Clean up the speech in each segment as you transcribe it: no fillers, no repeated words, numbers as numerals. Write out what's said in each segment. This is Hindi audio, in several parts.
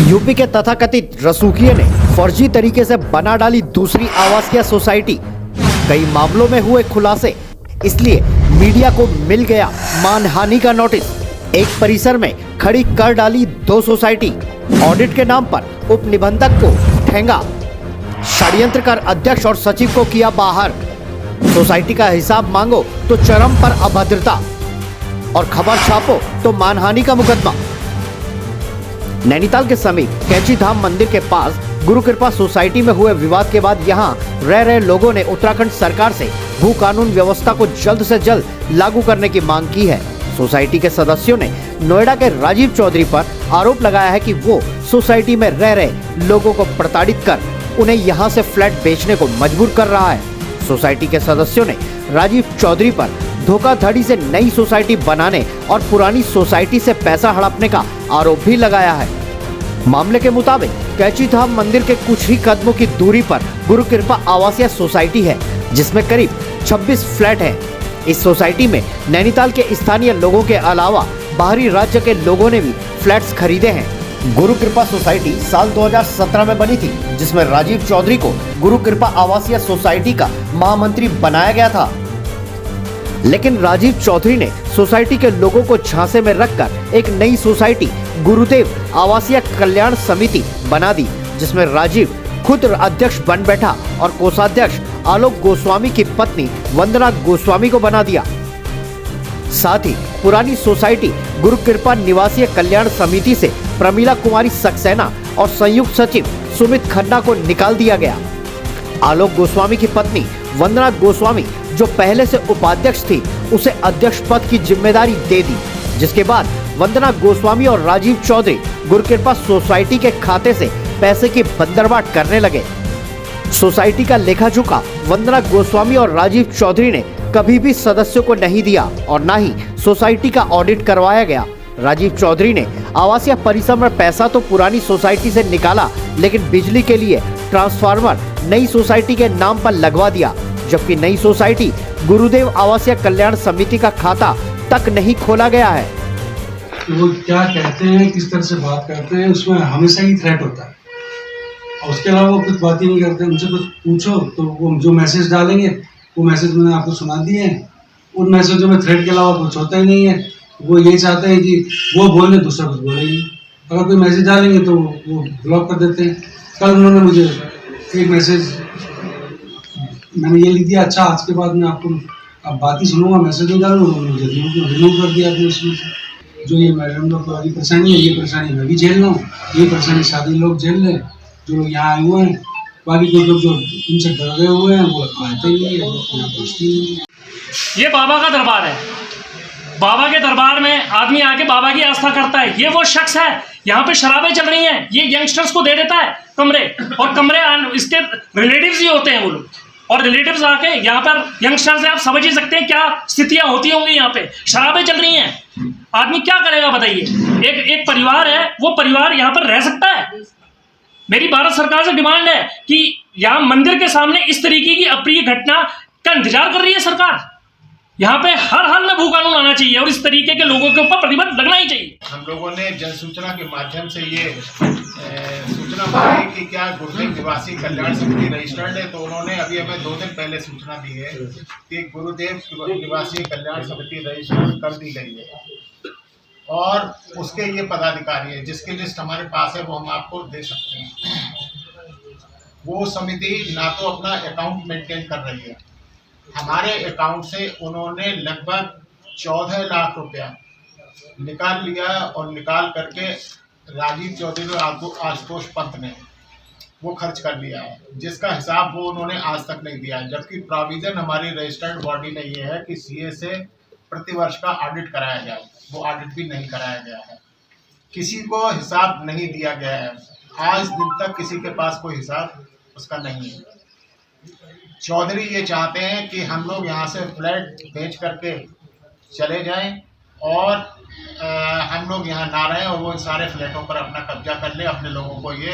यूपी के तथाकथित रसूखिये ने फर्जी तरीके से बना डाली दूसरी आवासीय सोसाइटी। कई मामलों में हुए खुलासे, इसलिए मीडिया को मिल गया मानहानि का नोटिस। एक परिसर में खड़ी कर डाली 2 सोसाइटी। ऑडिट के नाम पर उप निबंधक को ठेंगा। षड्यंत्र कर अध्यक्ष और सचिव को किया बाहर। सोसाइटी का हिसाब मांगो तो चरम पर अभद्रता, और खबर छापो तो मानहानि का मुकदमा। नैनीताल के समीप कैची धाम मंदिर के पास गुरु कृपा सोसाइटी में हुए विवाद के बाद यहां रह रहे लोगों ने उत्तराखंड सरकार से भू कानून व्यवस्था को जल्द से जल्द लागू करने की मांग की है। सोसाइटी के सदस्यों ने नोएडा के राजीव चौधरी पर आरोप लगाया है कि वो सोसाइटी में रह रहे लोगों को प्रताड़ित कर उन्हें यहां से फ्लैट बेचने को मजबूर कर रहा है। सोसाइटी के सदस्यों ने राजीव चौधरी पर धोखाधड़ी से नई सोसाइटी बनाने और पुरानी सोसाइटी से पैसा हड़पने का आरोप भी लगाया है। मामले के मुताबिक कैची धाम मंदिर के कुछ ही कदमों की दूरी पर गुरु कृपा आवासीय सोसाइटी है, जिसमें करीब 26 फ्लैट हैं। इस सोसाइटी में नैनीताल के स्थानीय लोगों के अलावा बाहरी राज्य के लोगों ने भी फ्लैट्स खरीदे हैं। गुरु कृपा सोसाइटी साल 2017 में बनी थी, जिसमें राजीव चौधरी को गुरु कृपा आवासीय सोसाइटी का महामंत्री बनाया गया था। लेकिन राजीव चौधरी ने सोसाइटी के लोगों को झांसे में रखकर एक नई सोसाइटी गुरुदेव आवासीय कल्याण समिति बना दी, जिसमें राजीव खुद अध्यक्ष बन बैठा और कोषाध्यक्ष आलोक गोस्वामी की पत्नी वंदना गोस्वामी को बना दिया। साथ ही पुरानी सोसाइटी गुरु कृपा निवासीय कल्याण समिति से प्रमीला कुमारी सक्सेना और संयुक्त सचिव सुमित खन्ना को निकाल दिया गया। आलोक गोस्वामी की पत्नी वंदना गोस्वामी, जो पहले से उपाध्यक्ष थी, उसे अध्यक्ष पद की जिम्मेदारी दे दी, जिसके बाद वंदना गोस्वामी और राजीव चौधरी गुरुकृपा सोसाइटी के खाते से पैसे की बंदरबाट करने लगे। सोसाइटी का लेखा जोखा वंदना गोस्वामी और राजीव चौधरी ने कभी भी सदस्यों को नहीं दिया और न ही सोसाइटी का ऑडिट करवाया गया। राजीव चौधरी ने आवासीय परिसर में पैसा तो पुरानी सोसाइटी से निकाला, लेकिन बिजली के लिए ट्रांसफार्मर नई सोसाइटी के नाम पर लगवा दिया, जबकि नई सोसाइटी गुरुदेव आवासीय कल्याण समिति का खाता तक नहीं खोला गया है। वो क्या कहते हैं, किस तरह से बात करते हैं, उसमें हमेशा ही थ्रेट होता है और उसके अलावा वो कुछ बात ही नहीं करते। उनसे कुछ पूछो तो वो जो मैसेज डालेंगे वो मैसेज मैंने आपको सुना दिए हैं। उन मैसेजों में थ्रेट के अलावा कुछ होता ही नहीं है। वो ये चाहते हैं कि वो बोले, दूसरा कुछ बोले ही। अगर कोई मैसेज डालेंगे तो वो ब्लॉक कर देते हैं। कल उन्होंने मुझे एक मैसेज, मैंने ये लिख दिया, अच्छा आज के बाद मैं आपको अब बात ही सुनूंगा, मैसेज नहीं डालूंगा। उन्होंने मुझे रिमूव कर दिया अपने उसमें से। जो ये मैडम लोग को ये परेशानी है, ये परेशानी मैं भी झेल रहा हूँ, ये परेशानी शादी लोग झेल रहे हैं, जो लोग यहाँ आए हुए हैं। बाकी कुछ लोग जो इनसे डर गए हुए हैं वो आते ही नहीं है, यहाँ पहुँचते ही नहीं है। ये बाबा का दरबार है। बाबा के दरबार में आदमी आके बाबा की आस्था करता है। ये वो शख्स है, यहाँ पे शराबें चल रही हैं, ये यंगस्टर्स को दे देता है कमरे, और कमरे इसके रिलेटिव्स ही होते हैं वो लोग, और रिलेटिव्स आके यहाँ पर यंगस्टर्स से आप समझ ही सकते हैं क्या स्थितियां होती होंगी। यहाँ पे शराबें चल रही हैं, आदमी क्या करेगा बताइए। एक परिवार है, वो परिवार यहाँ पर रह सकता है? मेरी भारत सरकार से डिमांड है कि यहाँ मंदिर के सामने इस तरीके की अप्रिय घटना का इंतजार कर रही है सरकार। यहाँ पे हर हाल में भू कानून आना चाहिए और इस तरीके के लोगों के ऊपर प्रतिबंध लगना ही चाहिए। हम लोगों ने जन सूचना के माध्यम से ये सूचना पाई कि क्या गुरुदेव निवासी कल्याण समिति रजिस्टर्ड है, तो उन्होंने अभी हमें 2 दिन पहले सूचना दी है कि गुरुदेव निवासी कल्याण समिति रजिस्टर्ड कर दी गई है और उसके ये पदाधिकारी है, जिसकी लिस्ट हमारे पास है, वो हम आपको दे सकते हैं। वो समिति ना तो अपना अकाउंट मेंटेन कर रही है, हमारे अकाउंट से उन्होंने लगभग 14 लाख रुपया निकाल लिया और निकाल करके राजीव चौधरी और आशुतोष पंत ने वो खर्च कर लिया है, जिसका हिसाब वो उन्होंने आज तक नहीं दिया है। जबकि प्रोविजन हमारी रजिस्टर्ड बॉडी में ये है कि सीए से प्रतिवर्ष का ऑडिट कराया जाए, वो ऑडिट भी नहीं कराया गया है। किसी को हिसाब नहीं दिया गया है, आज दिन तक किसी के पास कोई हिसाब उसका नहीं है। चौधरी ये चाहते हैं कि हम लोग यहाँ से फ्लैट बेच करके चले जाएं और हम लोग यहाँ ना रहें और वो इन सारे फ्लैटों पर अपना कब्जा कर ले, अपने लोगों को ये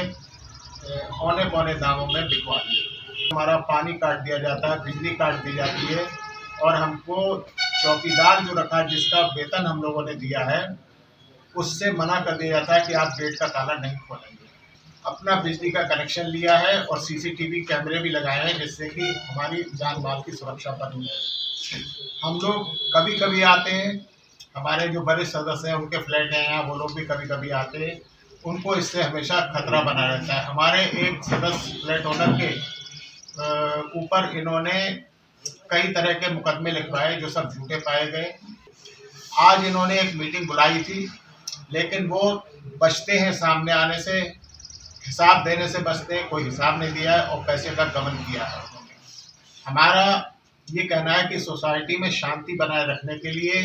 औने पौने दामों में बिकवा दें। हमारा पानी काट दिया जाता है, बिजली काट दी जाती है और हमको चौकीदार जो रखा, जिसका वेतन हम लोगों ने दिया है, उससे मना कर दिया जाता है कि आप गेट का ताला नहीं खोलेंगे। अपना बिजली का कनेक्शन लिया है और सीसीटीवी कैमरे भी लगाए हैं, जिससे कि हमारी जान माल की सुरक्षा बनी है। हम लोग कभी कभी आते हैं, हमारे जो बड़े सदस्य हैं उनके फ्लैट हैं यहाँ, वो लोग भी कभी कभी आते हैं, उनको इससे हमेशा खतरा बना रहता है। हमारे एक सदस्य फ्लैट ओनर के ऊपर इन्होंने कई तरह के मुकदमे लिखवाए जो सब झूठे पाए गए। आज इन्होंने एक मीटिंग बुलाई थी, लेकिन वो बचते हैं सामने आने से, हिसाब देने से बचते हैं। कोई हिसाब नहीं दिया है और पैसे का गबन किया है उन्होंने। हमारा ये कहना है कि सोसाइटी में शांति बनाए रखने के लिए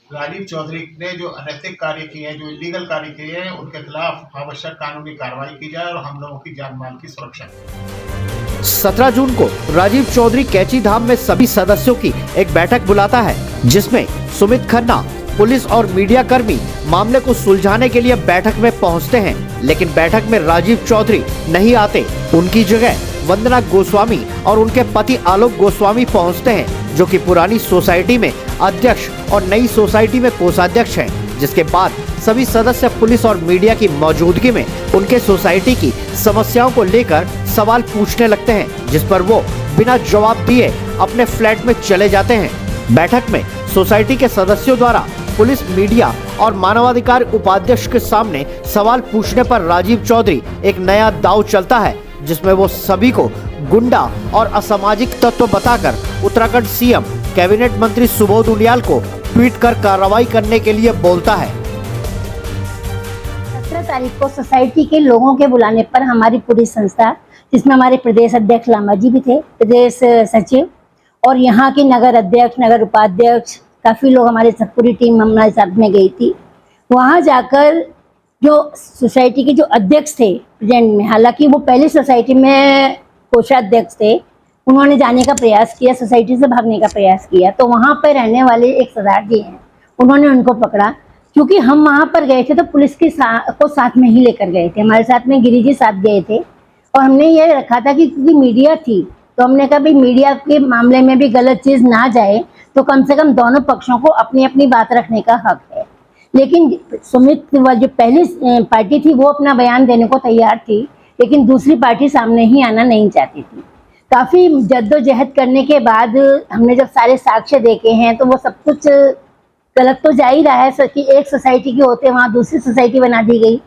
राजीव चौधरी ने जो अनैतिक कार्य किए हैं, जो इलीगल कार्य किए हैं, उनके खिलाफ आवश्यक कानूनी कार्रवाई की जाए और हम लोगों की जान माल की सुरक्षा की। 17 जून को राजीव चौधरी कैची धाम में सभी सदस्यों की एक बैठक बुलाता है, जिसमें सुमित खन्ना, पुलिस और मीडिया कर्मी मामले को सुलझाने के लिए बैठक में पहुंचते हैं, लेकिन बैठक में राजीव चौधरी नहीं आते। उनकी जगह वंदना गोस्वामी और उनके पति आलोक गोस्वामी पहुंचते हैं, जो कि पुरानी सोसाइटी में अध्यक्ष और नई सोसाइटी में कोषाध्यक्ष हैं। जिसके बाद सभी सदस्य पुलिस और मीडिया की मौजूदगी में उनके सोसाइटी की समस्याओं को लेकर सवाल पूछने लगते हैं, जिस पर वो बिना जवाब दिए अपने फ्लैट में चले जाते हैं। बैठक में सोसाइटी के सदस्यों द्वारा पुलिस, मीडिया और मानवाधिकार उपाध्यक्ष के सामने सवाल पूछने पर राजीव चौधरी एक नया दांव चलता है, जिसमें वो सभी को गुंडा और असामाजिक तत्व बताकर उत्तराखंड सीएम, कैबिनेट मंत्री सुबोध उनियाल को ट्वीट कर कार्रवाई करने के लिए बोलता है। 17 तारीख को सोसाइटी के लोगों के बुलाने पर हमारी पूरी संस्था, जिसमें हमारे प्रदेश अध्यक्ष लामा जी भी थे, प्रदेश सचिव और यहाँ के नगर अध्यक्ष, नगर उपाध्यक्ष, काफ़ी लोग हमारे सब पूरी टीम हमारे साथ में गई थी। वहाँ जाकर जो सोसाइटी के जो अध्यक्ष थे प्रेजेंट में, हालांकि वो पहले सोसाइटी में कोषाध्यक्ष थे, उन्होंने जाने का प्रयास किया, सोसाइटी से भागने का प्रयास किया। तो वहाँ पर रहने वाले एक सरदार जी हैं, उन्होंने उनको पकड़ा। क्योंकि हम वहाँ पर गए थे तो पुलिस के को साथ में ही लेकर गए थे, हमारे साथ में गिरी जी साथ गए थे। और हमने ये रखा था कि क्योंकि मीडिया थी तो हमने कहा भाई मीडिया के मामले में भी गलत चीज़ ना जाए, तो कम से कम दोनों पक्षों को अपनी अपनी बात रखने का हक है। लेकिन सुमित जो पहली पार्टी थी वो अपना बयान देने को तैयार थी, लेकिन दूसरी पार्टी सामने ही आना नहीं चाहती थी। काफ़ी जद्दोजहद करने के बाद हमने जब सारे साक्ष्य देखे हैं तो वो सब कुछ गलत तो जा ही रहा है कि एक सोसाइटी के होते वहाँ दूसरी सोसाइटी बना दी गई।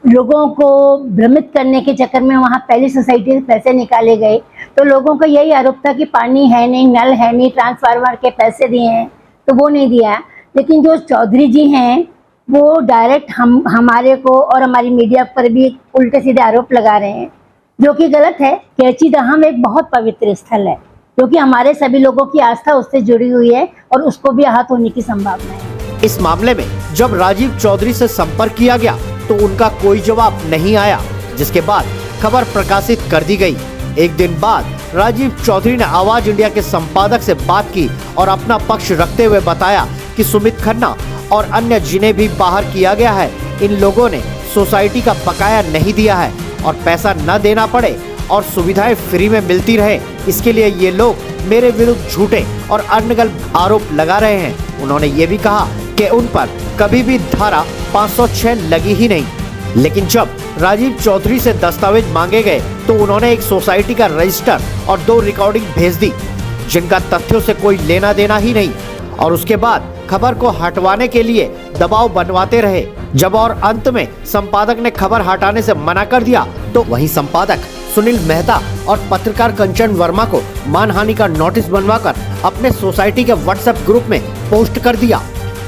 लोगों को भ्रमित करने के चक्कर में वहाँ पहली सोसाइटी से पैसे निकाले गए। तो लोगों का यही आरोप था कि पानी है नहीं, नल है नहीं, ट्रांसफार्मर के पैसे दिए हैं तो वो नहीं दिया। लेकिन जो चौधरी जी हैं वो डायरेक्ट हमारे को और हमारी मीडिया पर भी उल्टे सीधे आरोप लगा रहे हैं, जो कि गलत है। कैची धाम एक बहुत पवित्र स्थल है, क्योंकि हमारे सभी लोगों की आस्था उससे जुड़ी हुई है और उसको भी आहत होने की संभावना है। इस मामले में जब राजीव चौधरी से संपर्क किया गया तो उनका कोई जवाब नहीं आया, जिसके बाद खबर प्रकाशित कर दी गई। एक दिन बाद राजीव चौधरी ने आवाज इंडिया के संपादक से बात की और अपना पक्ष रखते हुए बताया कि सुमित खन्ना और अन्य जिन्हें भी बाहर किया गया है, इन लोगों ने सोसाइटी का बकाया नहीं दिया है और पैसा न देना पड़े और सुविधाएं फ्री में मिलती रहे, इसके लिए ये लोग मेरे विरुद्ध झूठे और अनगढ़ आरोप लगा रहे हैं। उन्होंने ये भी कहा कि उन पर कभी भी धारा 506 लगी ही नहीं। लेकिन जब राजीव चौधरी से दस्तावेज मांगे गए तो उन्होंने एक सोसाइटी का रजिस्टर और 2 रिकॉर्डिंग भेज दी, जिनका तथ्यों से कोई लेना देना ही नहीं। और उसके बाद खबर को हटवाने के लिए दबाव बनवाते रहे। जब और अंत में संपादक ने खबर हटाने से मना कर दिया तो वहीं संपादक सुनील मेहता और पत्रकार कंचन वर्मा को मानहानि का नोटिस बनवाकर अपने सोसाइटी के व्हाट्सएप ग्रुप में पोस्ट कर दिया।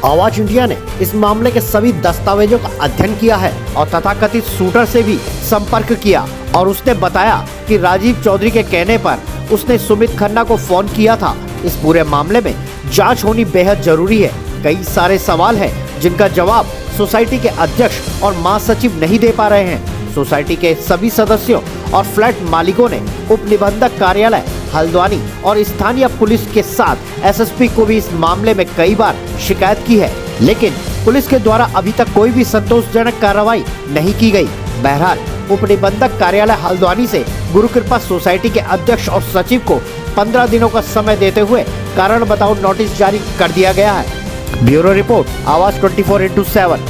आवाज इंडिया ने इस मामले के सभी दस्तावेजों का अध्ययन किया है और तथाकथित शूटर से भी संपर्क किया और उसने बताया कि राजीव चौधरी के कहने पर उसने सुमित खन्ना को फोन किया था। इस पूरे मामले में जांच होनी बेहद जरूरी है। कई सारे सवाल हैं जिनका जवाब सोसाइटी के अध्यक्ष और महासचिव नहीं दे पा रहे हैं। सोसाइटी के सभी सदस्यों और फ्लैट मालिकों ने उप निबंधक कार्यालय हल्द्वानी और स्थानीय पुलिस के साथ एसएसपी को भी इस मामले में कई बार शिकायत की है, लेकिन पुलिस के द्वारा अभी तक कोई भी संतोषजनक कार्रवाई नहीं की गई। बहरहाल उप निबंधक कार्यालय हल्द्वानी से गुरु कृपा सोसाइटी के अध्यक्ष और सचिव को 15 दिनों का समय देते हुए कारण बताओ नोटिस जारी कर दिया गया है। ब्यूरो रिपोर्ट, आवाज 24/7।